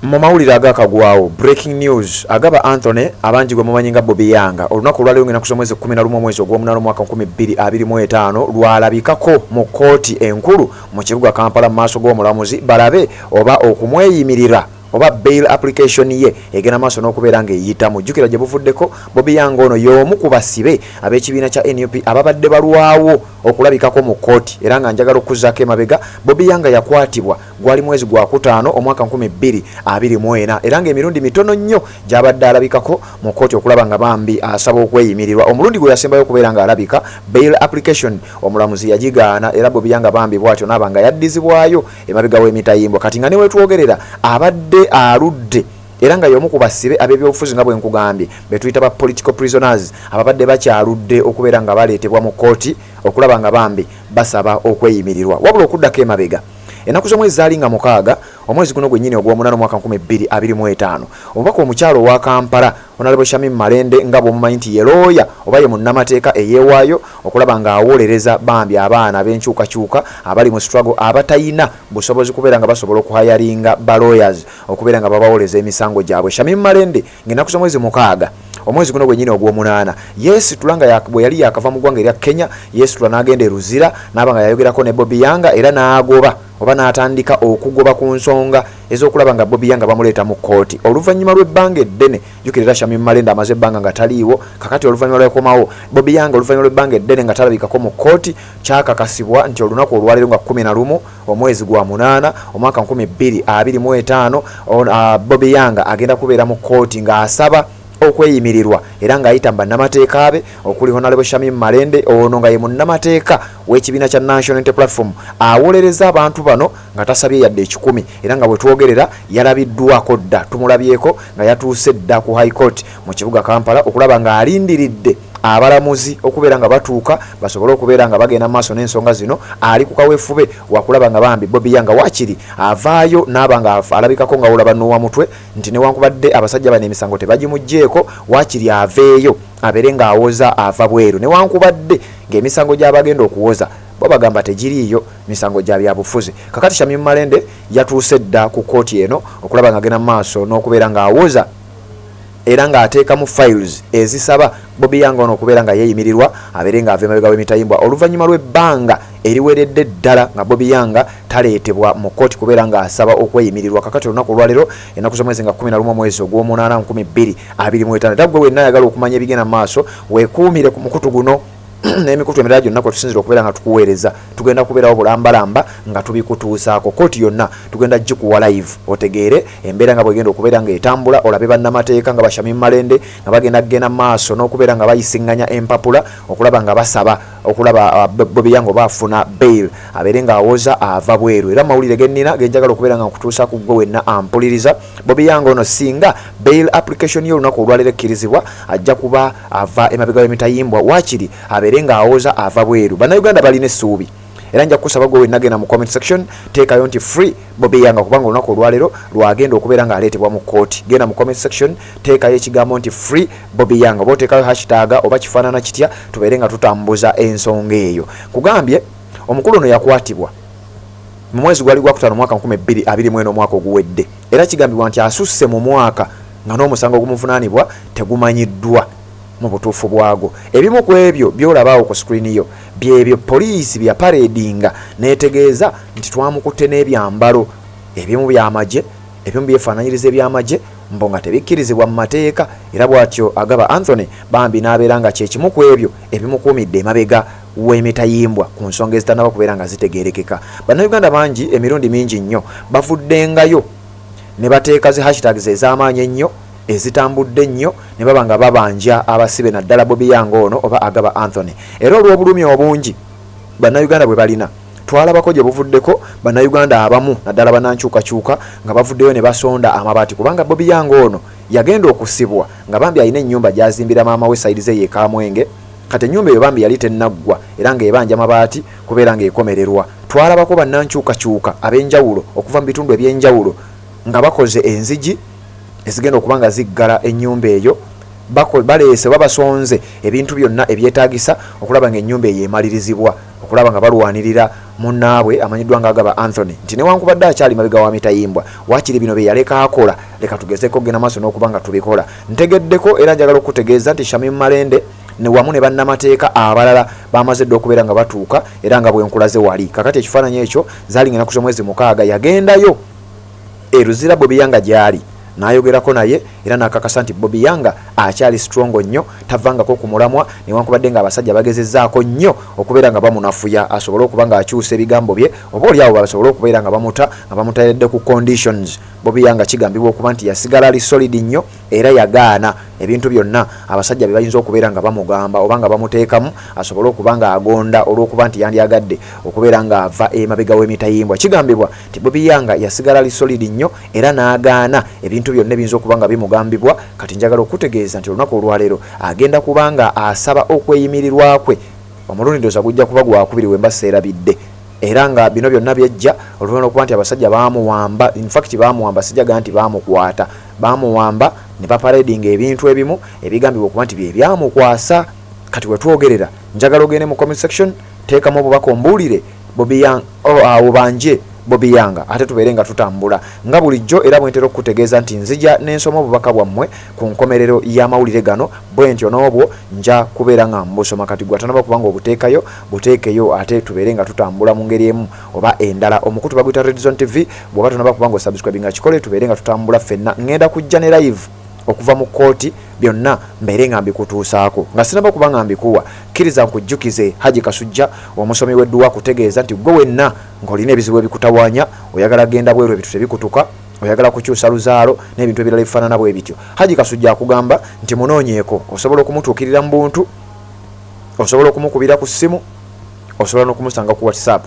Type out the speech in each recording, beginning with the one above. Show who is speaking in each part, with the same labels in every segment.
Speaker 1: Mu mawulire agakagwawo breaking news agaba Anthony abangi gwe mumanyi nga Bobby Yanga olunaku lwali ngena kusoma mwezi 11 mwezi ogw'omunana mwaka 2025 lwalabikako mu kooti enkulu mu kibuga Kampala maaso g'omulamuzi balabe oba okumweyimirira oba bail application ye egena maaso n'okubeera ng'eyita mujjukira gye buvuddeko Bobby Yanga ono y'omu ku basibe ab'ekibiina kya NUP ababadde balwawo okulabikako mu kooti era nga njagala okuzzaako emabega Bobby Yanga yakwatibwa gwali mwezi gwa kutaano omwaka 2024 era ng'emirundi mitono nnyo gy'abadde alabikako mu kooti okulaba nga bambi asaba okweyimirirwa omulundi gwe yasembayo okubeera ng'alabika bail application omulamuzi yagigaana era Bobby Yanga bambi bw'atyo n'aba nga yaddizibwayo emabega w'emitayimbwa kati nga ne wetwogerera abadde aludde era nga y'omu ku basibe ab'ebyobufuzi nga bwe nkugambye be tuyita ba political prisoners ababadde bakyaludde okubeera nga baleetebwa mu kooti okulaba nga bambi basaba okweyimirirwa wabula okuddako emabega ennaku z'omwezi zaali nga 6 omwezi guno gwennyini ogw'omunana mwaka 2025 omubaka omukyalo wa Kampala Honorable Shamim Malende nga bw'omumanyi nti ye looya oba ye munnamateeka eyeewaayo okulaba ng'awolereza bambi abaana ab'enkyukakyuka abali mu struggle abatayina busobozi kubeera nga basobola okuhayaringa ba lawyers okubeera nga babawoleza emisango gyabwe. Shamim Malende ng'ennaku z'omwezi 6 omwezi guno gwennyini ogw'omunaana yeesitula nga bwe yali yakava mu ggwanga erya Kenya yeesitula n'agenda e Luzira n'aba nga yayogerako ne Bobby Yanga era n'agoba oba n'atandika okugoba ku nsonga ez'okulaba nga Bobby Yanga bamuleeta mu kooti oluvannyuma lw'ebbanga eddene jjukirira Shamim Malende amaze ebbanga nga taliiwo kakati oluvannyuma lw'ekomawo Bobby Yanga oluvannyuma lw'ebbanga eddene nga talabikako mu kooti kyakakasibwa nti olunaku olwaleero nga 11 omwezi gwa 8 omwaka 2025 Bobby Yanga agenda kubeera mu kooti ng'asaba okweyimirirwa era ng'ayita mu bannamateeka be okuli Honorable Shamim Malende ono nga ye munnamateeka w'ekibiina kya National Unity Platform awolereza abantu bano nga tasabye yadde 10 era nga bwe twogerera yalabiddwako dda tumulabyeko nga yatuuse dda ku High Court mu kibuga Kampala okulaba nga alindiridde abalamuzi okubeera nga batuuka basobole okubeera nga bagenda maaso n'ensonga zino ali ku kaweefube wakulaba nga bambi Bobby Yanga wakiri avaayo n'aba nga alabikako nga olaba n'owa mutwe nti newankubadde abasajja bano emisango tebagimugjeeko wakiri aveeyo abeere ng'awoza ava bweru newankubadde ng'emisango gy'abagenda okuwoza bo bagamba tegiriiyo misango gya byabufuzi kakati Shamim Malende yatuuse dda ku kooti eno okulaba nga agenda maaso n'okubeera ng'awoza era ng'ateeka mu files ezisaba Bobby Yanga ono okubeera nga yeeyimirirwa abeere ng'ava emabega w'emitayimbwa oluvannyuma lw'ebbanga eriweredde ddala nga Bobby Yanga taleetebwa mu kooti kubeera ng'asaba okweyimirirwa kakati olunaku olwaleero ennaku z'omwezi nga 11 omwezi ogw'omunaana 2025 era gwe wenna ayagala okumanya ebigenda mu maaso weekuumire ku mukutu guno n'emikutu emirala gyonna kwe tusinzira okubeera nga tukuweereza tugenda kubeerawo bulambalamba nga tubikutuusaako kooti yonna tugenda gikuwa live otegeere embeera nga bwegenda okubeera ng'etambula olabe bannamateeka nga Shamim Malende nga bagenda maaso n'okubeera nga bayisiŋŋanya empapula okulaba nga basaba okulaba Bobby Yanga oba afuna bail abeere ng'awoza ava bweru era mawulire gennina genjagala okubeera nga nkutuusa ku gwe wenna ampuliriza Bobby Yanga ono singa bail application ye olunaku olwaleero ekkirizibwa ajja kuba ava emabega w'emitayimbwa wakiri abeere ng'awoza ava bweru bannayuganda balina essuubi era nja kusaba gwe wenna genda mu comment section teekayo nti free Bobby Yanga kubanga olunaku olwaleero lwagenda okubeera ng'aleetebwa mu kooti genda mu comment section teekayo ekigambo nti free Bobby Yanga oba oteekayo hashtag oba kifaanana kitya tubeere nga tutambuza ensonga eyo kugambye omukulu ono yakwatibwa mu mwezi gwali gwa kutaano mwaka 2024 omwaka oguwedde era kigambibwa nti asusse mu mwaka nga n'omusango ogumuvunaanibwa tegumanyiddwa mu butuufu bwago ebimu ku ebyo byolabaawo ku screen yo byebyo poliisi bya paradinga neetegeeza nti twamukutte n'ebyambalo ebimu by'amagye ebimu byefaananyiriza eby'amagye mbo nga tebikkirizibwa mu mateeka era bw'atyo agaba Anthony bambi n'abeera nga kyekimu ku ebyo ebimukuumidde emabega w'emitayimbwa ku nsonga ezitannaba kubeera nga zitegeerekeka bannayuganda bangi emirundi mingi nnyo bavuddengayo ne bateeka zi hashtags ez'amaanyi ennyo ezitambudde nnyo ne baba nga babanja abasibe naddala Bobby Yanga ono oba agaba Anthony era olw'obulumi obungi bannayuganda bwe balina twalabako gye buvuddeko bannayuganda abamu naddala banankyukakyuka nga bavuddeyo ne basonda amabaati kubanga Bobby Yanga ono yagenda okusibwa nga bambi alina ennyumba gy'azimbira maama we sayidi ze ye Kamwenge kati ennyumba eyo bambi yali tennaggwa era ng'ebanja amabaati kubeera ng'ekomererwa twalabako bannankyukakyuka ab'enjawulo okuva mu bitundu eby'enjawulo nga bakoze enzigi ezigenda okubanga ziggala ennyumba eyo baleese babasonze ebintu byonna ebyetaagisa okulaba ng'ennyumba eyo emalirizibwa okulaba nga balwanirira munnaabwe amanyiddwa nga Agaba Anthony nti newankubadde akyali mabega wa Mitayimbwa wakiri bino bye yaleka akola leka tugezeko gena maaso n'okuba nga tubikola ntegeddeko era njagala okutegeeza nti Shamim Malende ne wamu ne bannamateeka abalala bamaze dde okubeera nga batuuka era nga bwenkulaze wali kakati ekifaananyi ekyo zaali ngena ku mwezi mukaaga yagendayo eruzira Bobby Yanga gyali nayogerako naye era nakakasa nti Bobby Yanga akyali strongo nnyo tavangako ku mulamwa newankubadde nga abasajja bagezezzaako nnyo okubeera nga bamunafuya asobole okuba nga akyusa ebigambo bye oba oli awo basobole okubeera nga bamutayedde ku conditions Bobby Yanga kigambibwa okuba nti yasigala ali solid nnyo era yagaana ebintu byonna abasajja bebayinza okubeera nga bamugamba oba nga bamuteekamu asobole okuba nga agonda olw'okuba nti yandyagadde okubeera nga ava emabega w'Emitayimbwa kigambibwa nti Bobby Yanga yasigala ali solid nnyo era n'agaana ebintu byonna ebiyinza okuba nga bimugambibwa kati njagala okutegeeza nti olunaku olwaleero agenda kuba nga asaba okweyimirirwa kwe omulundi ndowooza gujja kuba gwakubiri we mbaseerabidde era nga bino byonna byejja oluvannyuma okuba nti abasajja bamuwamba infact bamuwamba sijaga nti bamukwata bamuwamba ne baparadinga ebintu ebimu ebigambibwa okuba nti bye byamukwasa kati wetwogerera njagala ogende mu comment section teekamu obubaka ombuulire Bobby Yanga awo banje Bobby Yanga ate tubeere nga tutambula nga bulijjo era bwentera okutegeeza nti nzija n'ensoma obubaka bwammwe ku nkomerero y'amawulire gano bwentyo n'obwo nja kubeera nga mbusoma kati gwatanaba kubanga obuteekayo buteekeyo ate tubeere nga tutambula mu ngeri emu oba endala omukutu baguyita Red Zone TV bw'oba tonaba kubanga osubscribe nga kikole tubeere nga tutambula ffenna ngenda kujja ne live okuva mu kooti byonna mbeere nga mbikutuusaako nga sinaba kubanga mbikuwa kkiriza nkujjukize Haji Kasujja omusomi w'edduwa kutegeeza nti gwe wenna ng'olina ebizibu ebikutawaanya oyagala genda bweru ebintu tebikutuka oyagala kukyusa luzaalo n'ebintu ebirala ebifaanana bwe bityo Haji Kasujja akugamba nti munoonyeeko osobola okumutuukirira mu buntu osobola okumukubira ku ssimu osobola n'okumusanga ku WhatsApp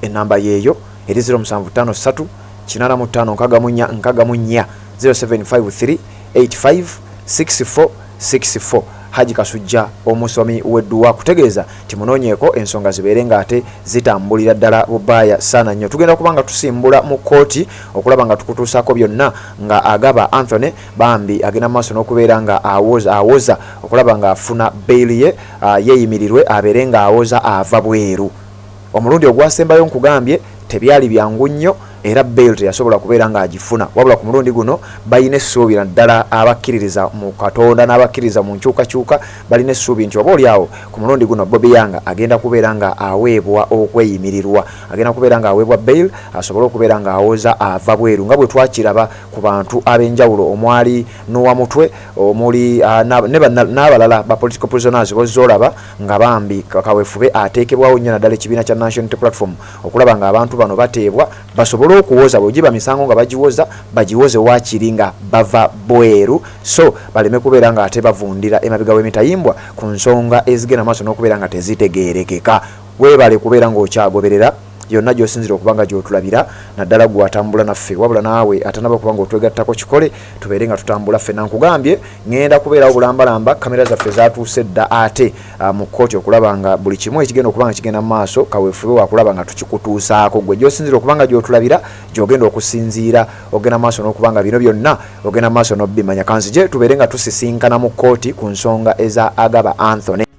Speaker 1: ennamba yeeyo eri 0753 85 0753 856464 Haji Kasujja omusomi w'edduwa kutegeeza nti munoonyeeko ensonga zibeere nga ate zitambulira ddala bubaaya saana nnyo tugenda kubanga tusimbula mu kooti okulaba nga tukutuusaako byonna nga Agaba Anthony bambi agenda maaso n'okubeera nga awoza okulaba nga afuna beili ye yeeyimirirwe abeere nga awoza ava bweru omulundi ogwasembayo nkugambye tebyali byangu nnyo era bail teyasobola kubeera nga agifuna wabula ku mulundi guno balina essuubi naddala abakkiririza mu Katonda n'abakkiririza mu nkyukakyuka balina essuubi nti oba oliawo ku mulundi guno Bobby Yanga agenda kubeera nga aweebwa okweyimirirwa agenda kubeera nga aweebwa bail asobole okubeera nga awoza ava bweru nga bwe twakiraba ku bantu ab'enjawulo omwali Noah Mutwe omuli n'abalala ba political prisoners bozolaba nga bambi kaweefube ateekebwawo nnyo naddala ekibiina kya National Unity Platform okulaba nga abantu bano bateebwa basobole okuwoza bwegiba misango nga bagiwoze wakiri nga bava bweru so baleme kubeera nga ate bavundira emabega w'Emitayimbwa ku nsonga ezigenda maaso n'okubeera nga tezitegeerekeka weebale kubeera ng'okyagoberera yonna gy'osinzira okuba nga gy'otulabira naddala gwatambula naffe wabula naawe atanaba okuba nga otwegattako kikole tubeere nga tutambula ffenna nkugambye ngenda kubeerawo bulambalamba kamera zaffe zatuuse dda ate mu kkooti okulaba nga buli kimu ekigenda okuba nga kigenda mu maaso kaweefube wakulaba nga tukikutuusaako gwe gy'osinzira okuba nga gy'otulabira gy'ogenda okusinziira ogenda maaso n'okuba nga bino byonna ogenda maaso n'obbimanya kanzije tubeere nga tusisinkana mu kkooti ku nsonga eza Agaba Anthony